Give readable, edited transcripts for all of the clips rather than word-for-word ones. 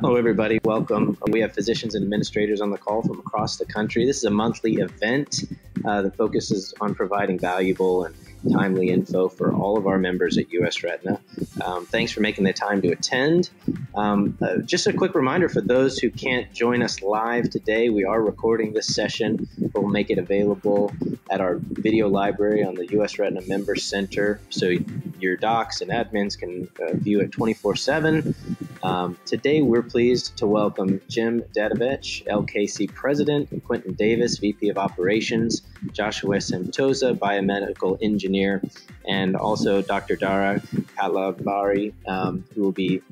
Hello, everybody. Welcome. We have physicians and administrators on the call from across the country. This is a monthly event that focuses on providing valuable and timely info for all of our members at US Retina. Thanks for making the time to attend. Just a quick reminder for those who can't join us live today, we are recording this session. We'll make it available at our video library on the US Retina Member Center, so your docs and admins can view it 24/7. Today, we're pleased to welcome Jim Dadovich, LKC President, Quentin Davis, VP of Operations, Joshua Santosa, Biomedical Engineer, and also Dr. Dara Kalavari, who will be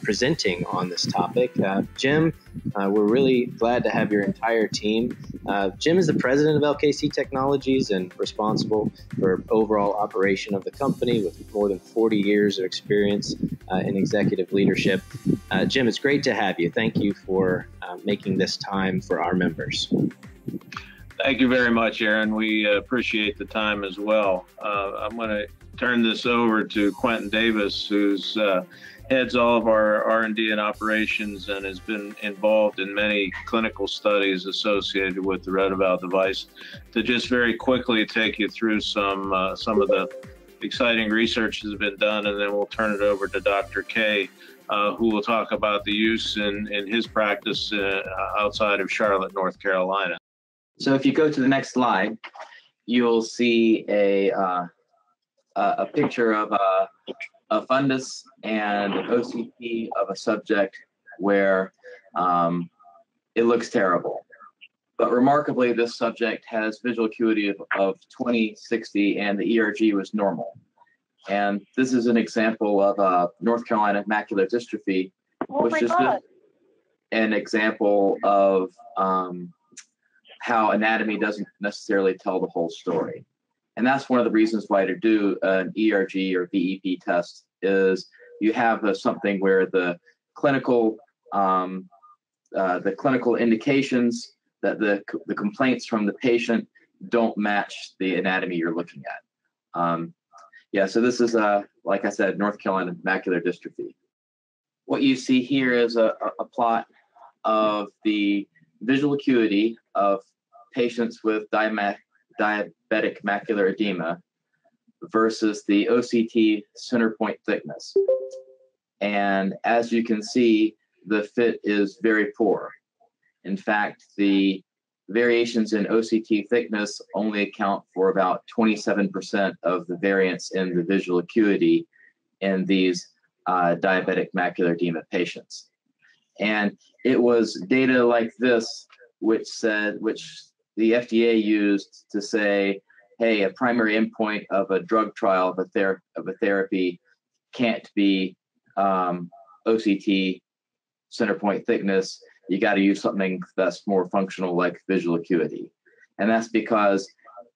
presenting on this topic. Jim, we're really glad to have your entire team. Jim is the president of LKC Technologies and responsible for overall operation of the company with more than 40 years of experience in executive leadership. Jim, it's great to have you. Thank you for making this time for our members. Thank you very much, Aaron. We appreciate the time as well. I'm going to turn this over to Quentin Davis, who's heads all of our R&D and operations and has been involved in many clinical studies associated with the Retina device, to just very quickly take you through some of the exciting research that's been done, and then we'll turn it over to Dr. K, who will talk about the use in his practice outside of Charlotte, North Carolina. So if you go to the next slide, you'll see a picture of a fundus and an OCT of a subject where it looks terrible. But remarkably, this subject has visual acuity of 20/60, and the ERG was normal. And this is an example of North Carolina macular dystrophy, which is an example of how anatomy doesn't necessarily tell the whole story. And that's one of the reasons why to do an ERG or VEP test is you have something where the clinical indications that the complaints from the patient don't match the anatomy you're looking at. Yeah, so this is, like I said, North Carolina macular dystrophy. What you see here is a plot of the visual acuity of patients with diabetic macular edema versus the OCT center point thickness. And as you can see, the fit is very poor. In fact, the variations in OCT thickness only account for about 27% of the variance in the visual acuity in these diabetic macular edema patients. And it was data like this which the FDA used to say, hey, a primary endpoint of a drug trial of a therapy can't be OCT center point thickness. You got to use something that's more functional, like visual acuity. And that's because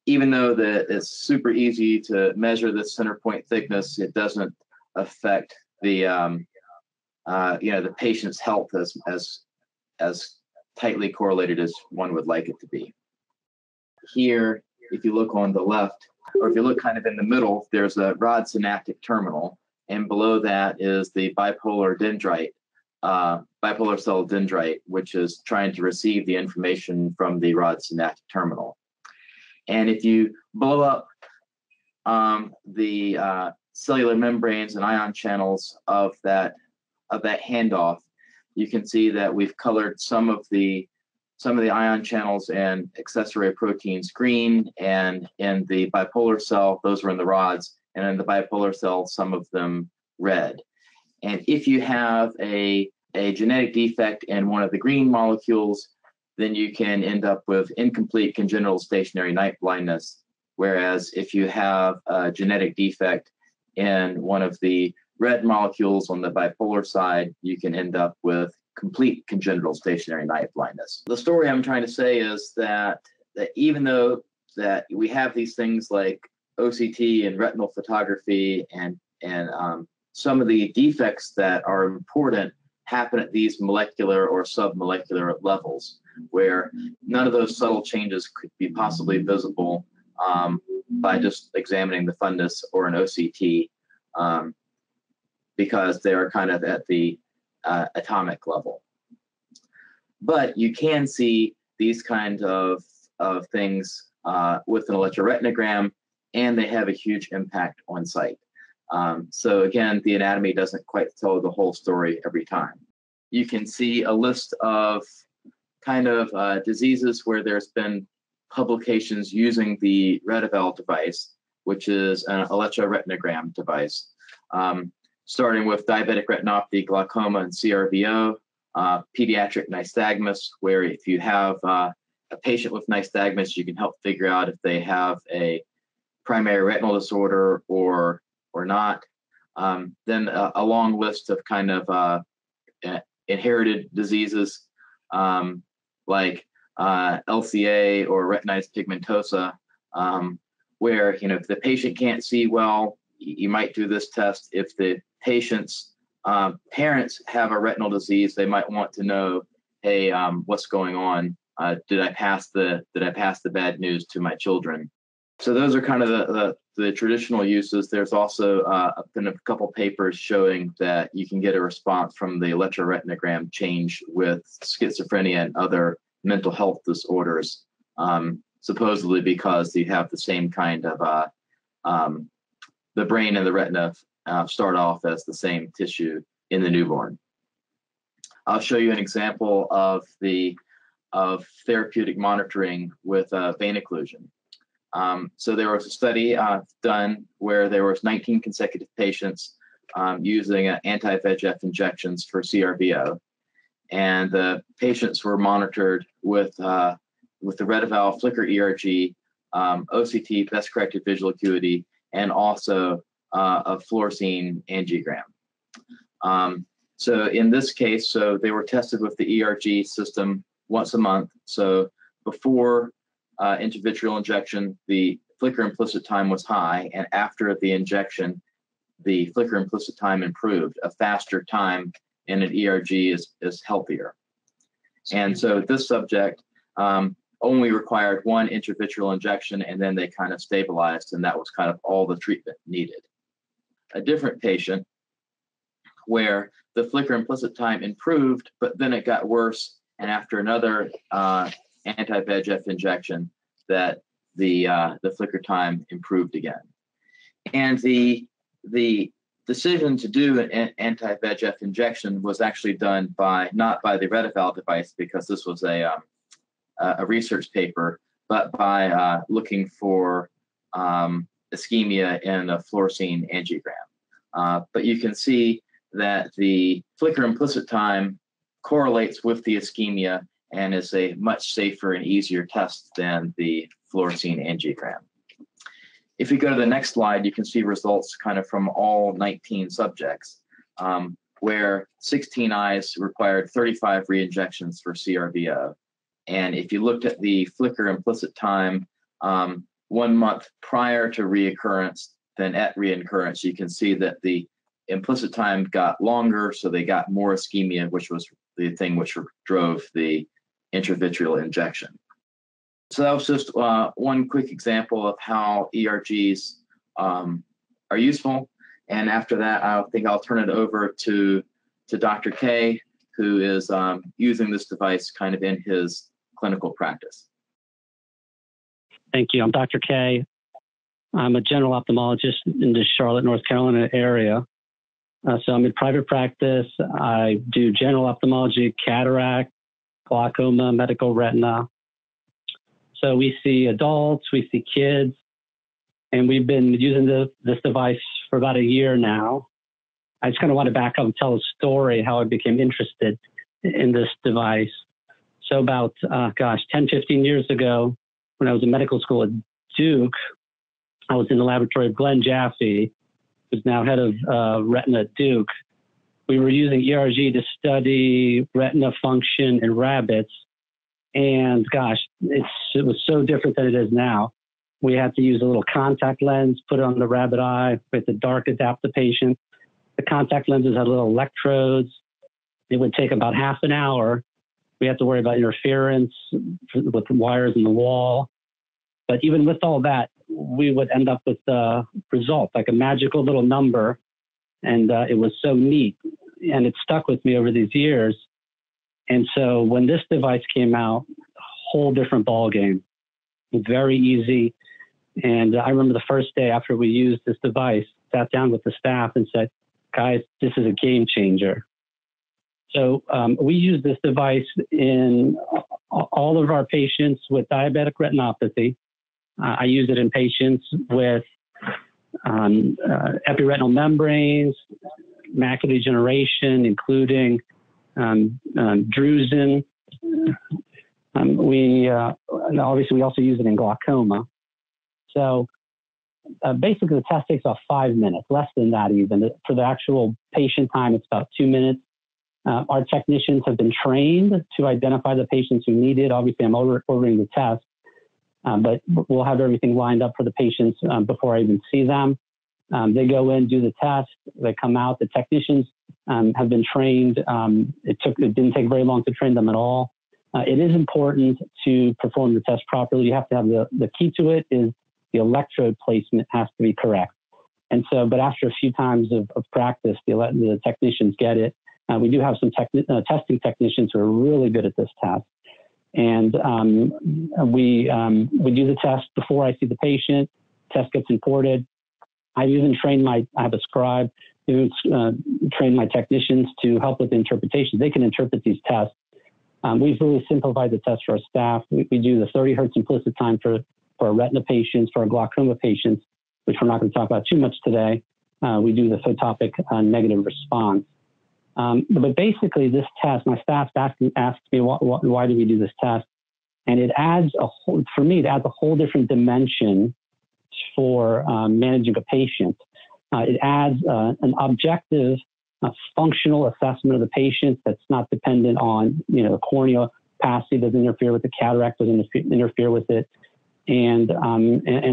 even though it's super easy to measure the center point thickness, it doesn't affect the the patient's health as tightly correlated as one would like it to be. Here, if you look on the left, or if you look kind of in the middle, there's a rod synaptic terminal, and below that is the bipolar cell dendrite, which is trying to receive the information from the rod synaptic terminal. And if you blow up the cellular membranes and ion channels of that handoff, you can see that we've colored some of the ion channels and accessory proteins green, and in the bipolar cell, those are in the rods, and in the bipolar cell, some of them red. And if you have a genetic defect in one of the green molecules, then you can end up with incomplete congenital stationary night blindness. Whereas if you have a genetic defect in one of the red molecules on the bipolar side, you can end up with complete congenital stationary night blindness. The story I'm trying to say is that even though that we have these things like OCT and retinal photography and some of the defects that are important happen at these molecular or submolecular levels, where none of those subtle changes could be possibly visible by just examining the fundus or an OCT, because they are kind of at the atomic level. But you can see these kind of things with an electroretinogram, and they have a huge impact on sight. So again, the anatomy doesn't quite tell the whole story every time. You can see a list of kind of diseases where there's been publications using the Retina device, which is an electroretinogram device, starting with diabetic retinopathy, glaucoma, and CRVO, pediatric nystagmus, where if you have a patient with nystagmus, you can help figure out if they have a primary retinal disorder or not. Then a long list of kind of inherited diseases like LCA or retinitis pigmentosa, where if the patient can't see well, you might do this test. If the patient's parents have a retinal disease, they might want to know, hey, what's going on? Did I pass the bad news to my children? So those are kind of the traditional uses. There's also been a couple papers showing that you can get a response from the electroretinogram change with schizophrenia and other mental health disorders, supposedly because you have the same kind of the brain and the retina start off as the same tissue in the newborn. I'll show you an example of therapeutic monitoring with vein occlusion. So there was a study done where there was 19 consecutive patients using anti-VEGF injections for CRVO, and the patients were monitored with the Retina flicker ERG, OCT, best corrected visual acuity, and also a fluorescein angiogram. So in this case, so they were tested with the ERG system once a month. So before intravitreal injection, the flicker implicit time was high, and after the injection, the flicker implicit time improved. A faster time in an ERG is healthier. And so this subject only required one intravitreal injection, and then they kind of stabilized, and that was kind of all the treatment needed. A different patient where the flicker implicit time improved, but then it got worse, and after another anti-VEGF injection, that the flicker time improved again. And the decision to do an anti-VEGF injection was actually done not by the Retina device, because this was a research paper, but by looking for ischemia in a fluorescein angiogram. But you can see that the flicker implicit time correlates with the ischemia and is a much safer and easier test than the fluorescein angiogram. If you go to the next slide, you can see results kind of from all 19 subjects, where 16 eyes required 35 re-injections for CRVO. And if you looked at the flicker implicit time 1 month prior to reoccurrence than at reoccurrence, you can see that the implicit time got longer, so they got more ischemia, which was the thing which drove the intravitreal injection. So that was just one quick example of how ERGs are useful. And after that, I think I'll turn it over to Dr. K, who is using this device kind of in his clinical practice. Thank you. I'm Dr. K. I'm a general ophthalmologist in the Charlotte, North Carolina area. So I'm in private practice. I do general ophthalmology, cataract, glaucoma, medical retina. So we see adults, we see kids, and we've been using this device for about a year now. I just kind of want to back up and tell a story how I became interested in this device. So about, 10, 15 years ago, when I was in medical school at Duke, I was in the laboratory of Glenn Jaffe, who's now head of Retina at Duke. We were using ERG to study retina function in rabbits. And it was so different than it is now. We had to use a little contact lens, put it on the rabbit eye, we had to dark adapt the patient. The contact lenses had little electrodes. It would take about half an hour. We had to worry about interference with the wires in the wall. But even with all that, we would end up with the result, like a magical little number. And it was so neat. and it stuck with me over these years. And so when this device came out, a whole different ballgame. Very easy. And I remember the first day after we used this device, sat down with the staff and said, guys, this is a game changer. So we use this device in all of our patients with diabetic retinopathy. I use it in patients with epiretinal membranes, macular degeneration, including drusen. Obviously, we also use it in glaucoma. So basically, the test takes about 5 minutes, less than that even. For the actual patient time, it's about 2 minutes. Our technicians have been trained to identify the patients who need it. Obviously, I'm ordering the test, but we'll have everything lined up for the patients before I even see them. They go in, do the test, they come out. The technicians have been trained. It didn't take very long to train them at all. It is important to perform the test properly. You have to have the key to it is the electrode placement has to be correct. And so, but after a few times of practice, the technicians get it. We do have some testing technicians who are really good at this test. And we do the test before I see the patient. Test gets imported. I've even trained I have a scribe who trained my technicians to help with the interpretation. They can interpret these tests. We've really simplified the test for our staff. We do the 30 hertz implicit time for our retina patients, for our glaucoma patients, which we're not going to talk about too much today. We do the photopic negative response. But basically, this test, my staff asked me, why do we do this test? And it adds for me, it adds a whole different dimension for managing a patient. It adds an objective, functional assessment of the patient that's not dependent on, the cornea opacity doesn't interfere with the cataract, doesn't interfere with it. And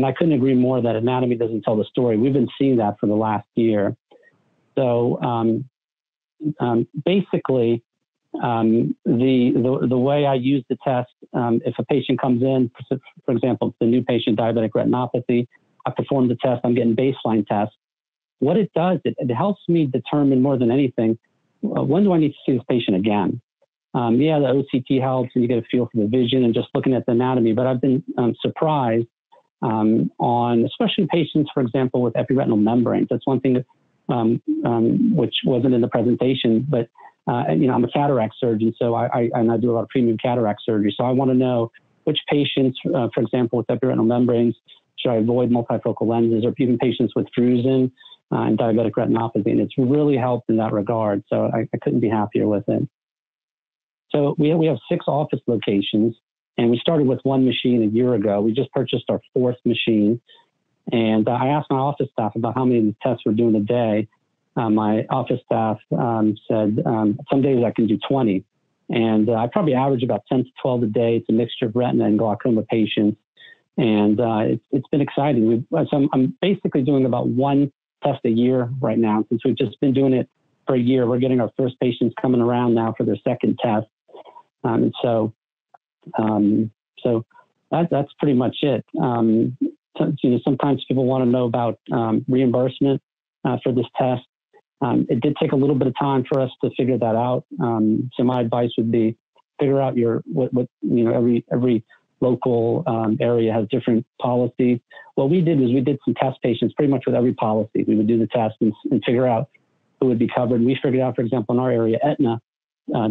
I couldn't agree more that anatomy doesn't tell the story. We've been seeing that for the last year. So basically, the way I use the test, if a patient comes in, for example, the new patient, diabetic retinopathy, I perform the test, I'm getting baseline tests. What it does, it helps me determine more than anything, when do I need to see this patient again? The OCT helps and you get a feel for the vision and just looking at the anatomy, but I've been surprised on especially patients, for example, with epiretinal membranes. That's one thing which wasn't in the presentation, but I'm a cataract surgeon, so I do a lot of premium cataract surgery. So I want to know which patients, for example, with epiretinal membranes, should I avoid multifocal lenses, or even patients with drusen and diabetic retinopathy. And it's really helped in that regard. So I couldn't be happier with it. So we have 6 office locations, and we started with 1 machine a year ago. We just purchased our 4th machine. And I asked my office staff about how many of these tests we're doing a day. My office staff said some days I can do 20. And I probably average about 10 to 12 a day. It's a mixture of retina and glaucoma patients. And it's been exciting. So I'm basically doing about 1 test a year right now. Since we've just been doing it for a year, we're getting our first patients coming around now for their 2nd test. And so that's pretty much it. Sometimes people want to know about reimbursement for this test. It did take a little bit of time for us to figure that out. So my advice would be figure out every local area has different policies. What we did was we did some test patients pretty much with every policy. We would do the test and figure out who would be covered. We figured out, for example, in our area, Aetna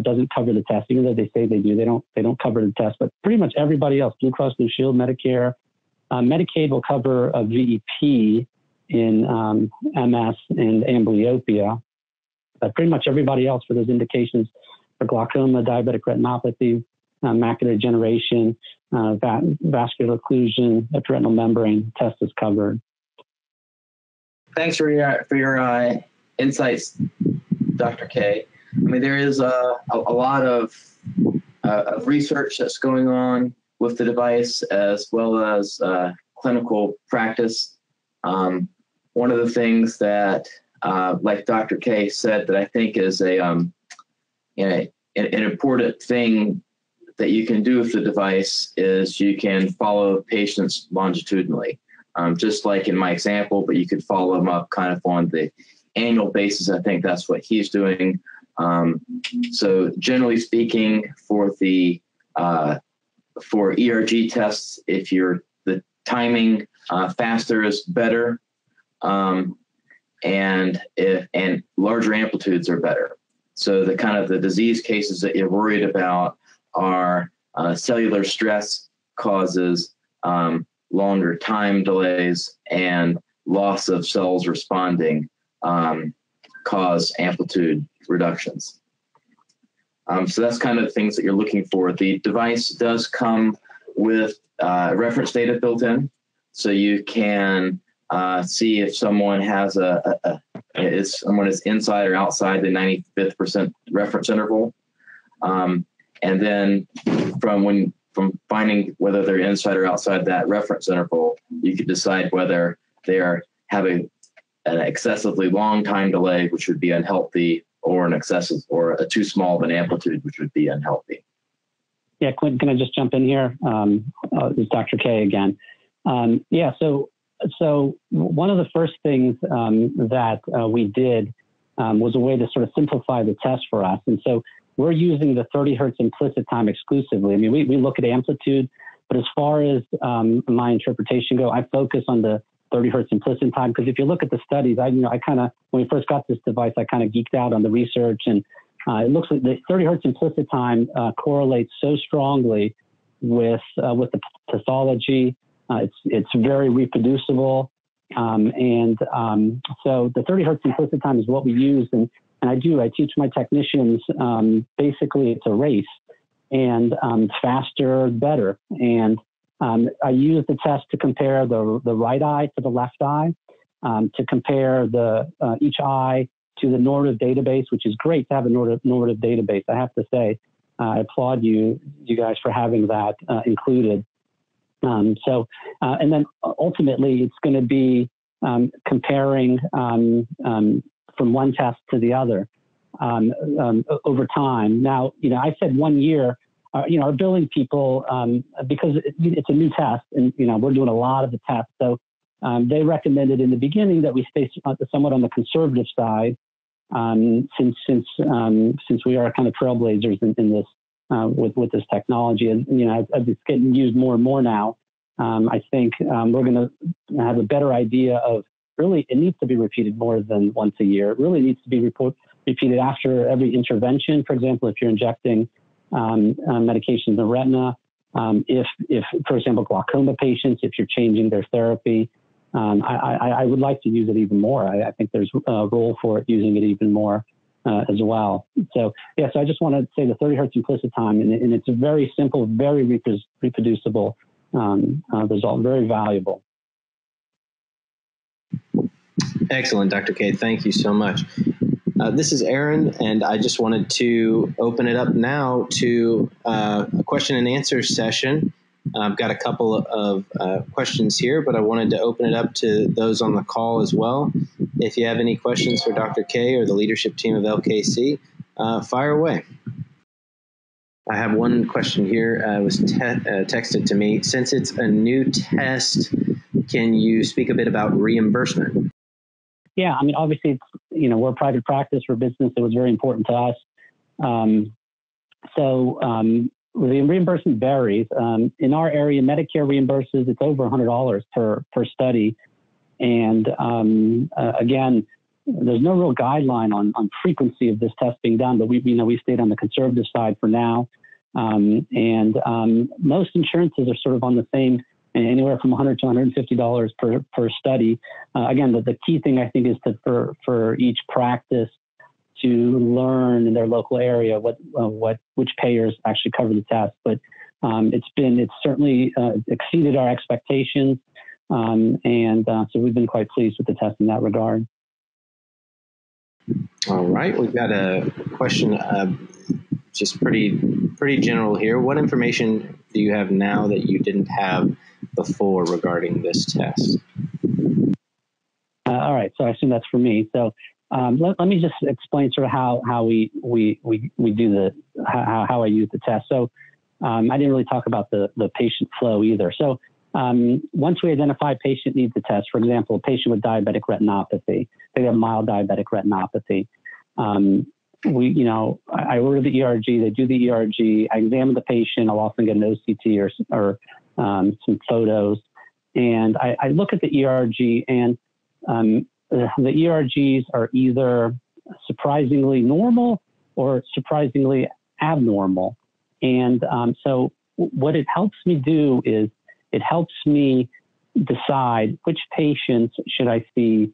doesn't cover the test, even though they say they do. They don't cover the test, but pretty much everybody else, Blue Cross Blue Shield, Medicare, Medicaid will cover a VEP in MS and amblyopia. But pretty much everybody else for those indications for glaucoma, diabetic retinopathy, macular degeneration, vascular occlusion, epiretinal membrane test is covered. Thanks for your insights, Dr. K. I mean, there is a lot of research that's going on with the device, as well as clinical practice. One of the things that, like Dr. K said, that I think is an important thing that you can do with the device is you can follow patients longitudinally, just like in my example, but you could follow them up kind of on the annual basis, I think that's what he's doing. So generally speaking, for the for ERG tests, if you're the timing faster is better, and larger amplitudes are better. So the kind of the disease cases that you're worried about are cellular stress causes longer time delays, and loss of cells responding cause amplitude reductions. So that's kind of the things that you're looking for. The device does come with reference data built in, so you can see if someone has someone is inside or outside the 95th percent reference interval, and then from finding whether they're inside or outside that reference interval, you can decide whether they are having an excessively long time delay, which would be unhealthy, or an excessive or a too small of an amplitude, which would be unhealthy. Yeah, Quentin, can I just jump in here? It's Dr. K again. Yeah, so one of the first things that we did was a way to sort of simplify the test for us. And so we're using the 30 hertz implicit time exclusively. I mean, we look at amplitude, but as far as my interpretation go, I focus on the 30 hertz implicit time, because if you look at the studies, I kind of, when we first got this device, I kind of geeked out on the research, and it looks like the 30 hertz implicit time correlates so strongly with the pathology. It's very reproducible, and so the 30 hertz implicit time is what we use, and I teach my technicians basically it's a race, and faster better, and I use the test to compare the right eye to the left eye, to compare each eye to the normative database, which is great to have a normative database. I have to say, I applaud you guys for having that included. And then ultimately, it's going to be comparing from one test to the other over time. Now, I said 1 year. Our billing people, because it's a new test, and we're doing a lot of the tests, so they recommended in the beginning that we stay somewhat on the conservative side, since we are kind of trailblazers in this with this technology, and as it's getting used more and more now, I think we're going to have a better idea of really it needs to be repeated more than once a year. It really needs to be repeated after every intervention. For example, if you're injecting medications in the retina, if for example glaucoma patients, if you're changing their therapy, I would like to use it even more. I think there's a role for it using it even more as well. So yeah, so I just want to say the 30 hertz implicit time, and it's a very simple, very reproducible result, very valuable. Excellent, Dr. K. Thank you so much. This is Aaron, and I just wanted to open it up now to a question and answer session. I've got a couple of questions here, but I wanted to open it up to those on the call as well. If you have any questions for Dr. K or the leadership team of LKC, fire away. I have one question here. It was texted to me. Since it's a new test, can you speak a bit about reimbursement? Yeah, I mean, obviously, it's, we're a private practice, we're business. It was very important to us. The reimbursement varies. In our area, Medicare reimburses, it's over $100 per study. And again, there's no real guideline on frequency of this test being done, but we stayed on the conservative side for now. Most insurances are sort of on the same, anywhere from $100 to $150 per study. Again, the key thing I think is for each practice to learn in their local area which payers actually cover the test. But it's certainly exceeded our expectations, so we've been quite pleased with the test in that regard. All right, we've got a question, just pretty general here. What information do you have now that you didn't have before regarding this test? All right, so I assume that's for me. So let me just explain sort of how we do how I use the test. So I didn't really talk about the patient flow either. So once we identify a patient needs a test, for example, a patient with diabetic retinopathy, they have mild diabetic retinopathy. I order the ERG, they do the ERG, I examine the patient, I'll often get an OCT or some photos, and I look at the ERG, and the ERGs are either surprisingly normal or surprisingly abnormal. And so what it helps me do is it helps me decide which patients should I see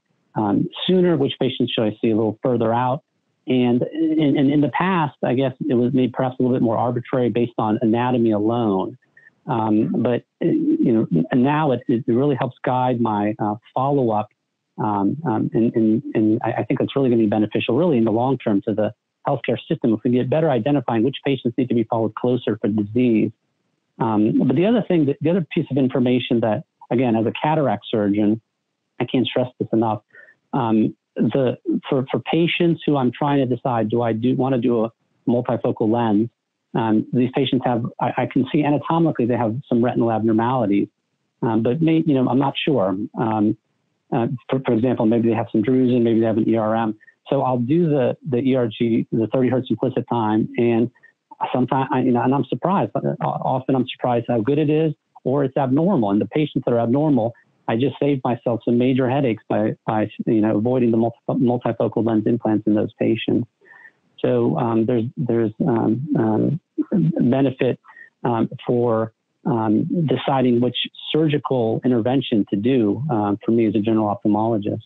sooner, which patients should I see a little further out. And in the past, I guess it was maybe perhaps a little bit more arbitrary based on anatomy alone. But now it really helps guide my follow-up. And I think it's really going to be beneficial, really, in the long term to the healthcare system if we get better identifying which patients need to be followed closer for disease. But the other piece of information that, again, as a cataract surgeon, I can't stress this enough. For patients who I'm trying to decide, do I want to do a multifocal lens? These patients I can see anatomically they have some retinal abnormalities, but I'm not sure. For example, maybe they have some drusen, maybe they have an ERM. So I'll do the ERG, the 30 hertz implicit time, and sometimes, and I'm surprised. Often I'm surprised how good it is, or it's abnormal. And the patients that are abnormal, I just saved myself some major headaches by avoiding the multifocal lens implants in those patients. So there's benefit for deciding which surgical intervention to do for me as a general ophthalmologist.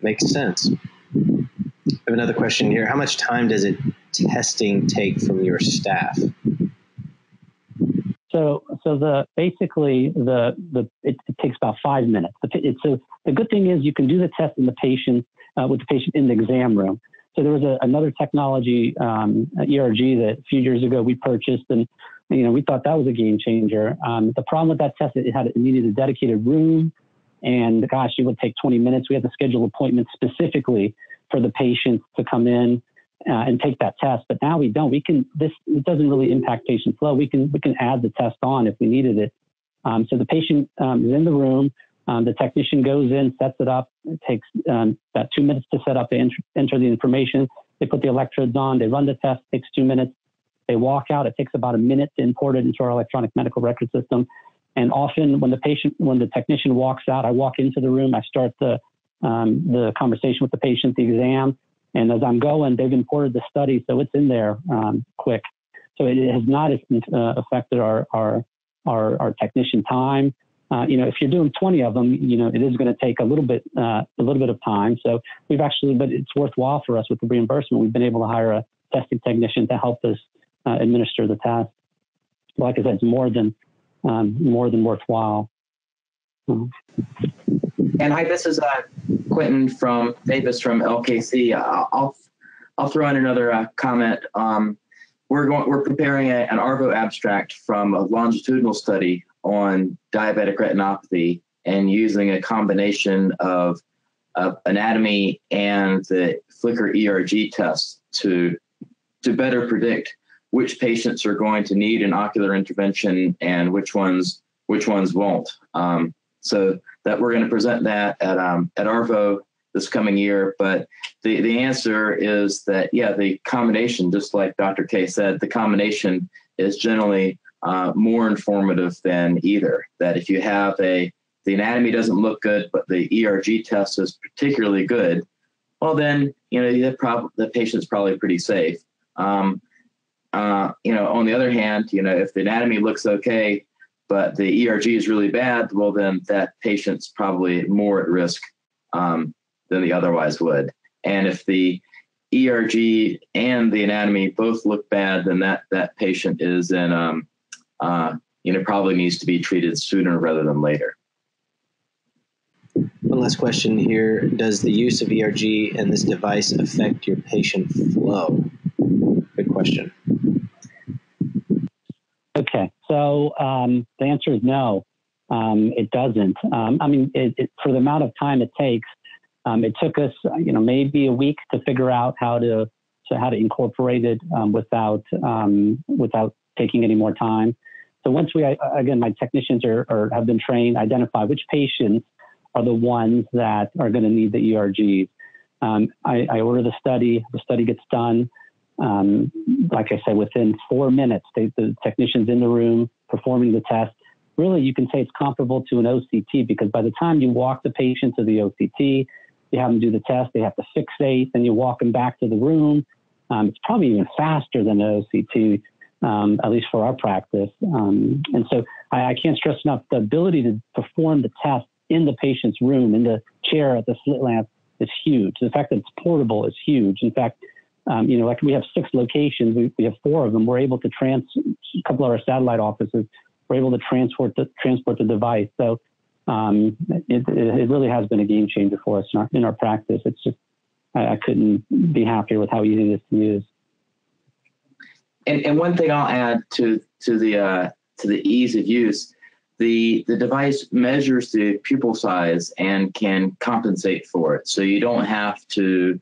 Makes sense. I have another question here. How much time does testing take from your staff? So it takes about 5 minutes. So the good thing is you can do the test in the patient with the patient in the exam room. So there was another technology, ERG, that a few years ago we purchased, and we thought that was a game changer. The problem with that test, it needed a dedicated room, and gosh, it would take 20 minutes. We had to schedule appointments specifically for the patients to come in and take that test. But now we don't. It doesn't really impact patient flow. We can add the test on if we needed it. So the patient is in the room. The technician goes in, sets it up. It takes about 2 minutes to set up. They enter the information. They put the electrodes on. They run the test. It takes 2 minutes. They walk out. It takes about a minute to import it into our electronic medical record system. And often when the technician walks out, I walk into the room. I start the conversation with the patient, the exam. And as I'm going, they've imported the study, so it's in there quick. So it has not affected our technician time. If you're doing 20 of them, it is going to take a little bit of time. So but it's worthwhile for us with the reimbursement. We've been able to hire a testing technician to help us administer the test. Like I said, it's more than worthwhile. And hi, this is Quentin Davis from LKC. I'll throw in another comment. We're preparing an ARVO abstract from a longitudinal study on diabetic retinopathy and using a combination of anatomy and the flicker ERG test to better predict which patients are going to need an ocular intervention and which ones won't. So that we're going to present that at ARVO this coming year. But the answer is that, the combination, just like Dr. K said, the combination is generally more informative than either. That if you have the anatomy doesn't look good, but the ERG test is particularly good, well then, the patient's probably pretty safe. On the other hand, if the anatomy looks okay, but the ERG is really bad, well, then that patient's probably more at risk than they otherwise would. And if the ERG and the anatomy both look bad, then that patient is in, probably needs to be treated sooner rather than later. One last question here. Does the use of ERG and this device affect your patient flow? Good question. Okay, so the answer is no, it doesn't. For the amount of time it takes, it took us, maybe a week to figure out how to incorporate it without taking any more time. So once again, my technicians have been trained, identify which patients are the ones that are going to need the ERGs. I order the study gets done. Like I said, within 4 minutes, the technician's in the room performing the test. Really, you can say it's comparable to an OCT, because by the time you walk the patient to the OCT, you have them do the test, they have to fixate, then you walk them back to the room. It's probably even faster than an OCT, at least for our practice. And so I can't stress enough, the ability to perform the test in the patient's room, in the chair at the slit lamp, is huge. The fact that it's portable is huge. In fact, like we have 6 locations, we have 4 of them. We're able to a couple of our satellite offices, we're able to transport the device. So it really has been a game changer for us in our practice. It's just, I couldn't be happier with how easy it is to use. And one thing I'll add to the ease of use, the device measures the pupil size and can compensate for it. So you don't have to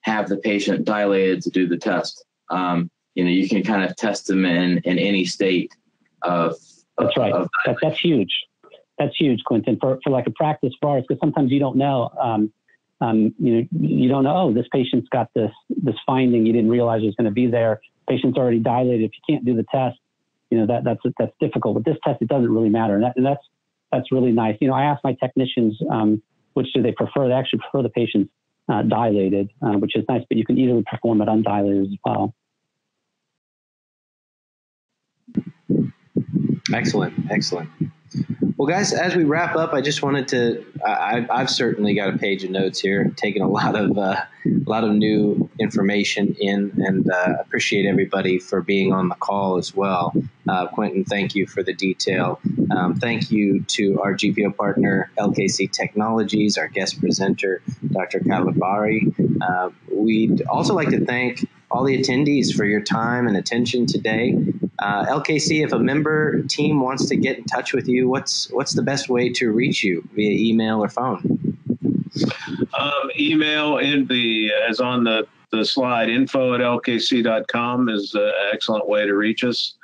have the patient dilated to do the test. You can kind of test them in any state of. That's right. That's huge. That's huge, Quentin, for like a practice for ours, because sometimes you don't know. You don't know, oh, this patient's got this finding you didn't realize was going to be there. Patient's already dilated. If you can't do the test, that's difficult. With this test, it doesn't really matter, and that's really nice. I ask my technicians which do they prefer. They actually prefer the patients dilated, which is nice, but you can easily perform it undilated as well. Excellent. Well, guys, as we wrap up, I just wanted to, I've certainly got a page of notes here, taken a lot of new information in, and appreciate everybody for being on the call as well. Quentin, thank you for the detail. Thank you to our GPO partner, LKC Technologies, our guest presenter, Dr. Calabari. We'd also like to thank all the attendees for your time and attention today. LKC, if a member team wants to get in touch with you, what's the best way to reach you, via email or phone? Email is on the slide. info@lkc.com is an excellent way to reach us.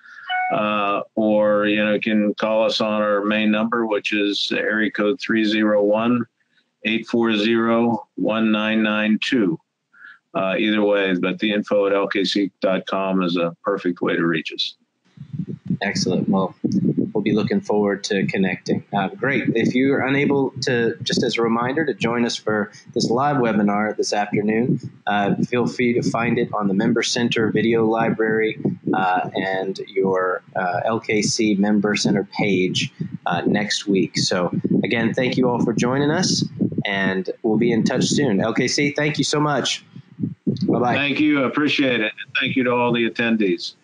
Or you can call us on our main number, which is area code 301-840-1992. Either way, but the info@lkc.com is a perfect way to reach us. Excellent. Well, we'll be looking forward to connecting. Great. If you're unable to, just as a reminder, to join us for this live webinar this afternoon, feel free to find it on the Member Center video library and your LKC Member Center page next week. So again, thank you all for joining us, and we'll be in touch soon. LKC, thank you so much. Bye-bye. Thank you. I appreciate it. Thank you to all the attendees.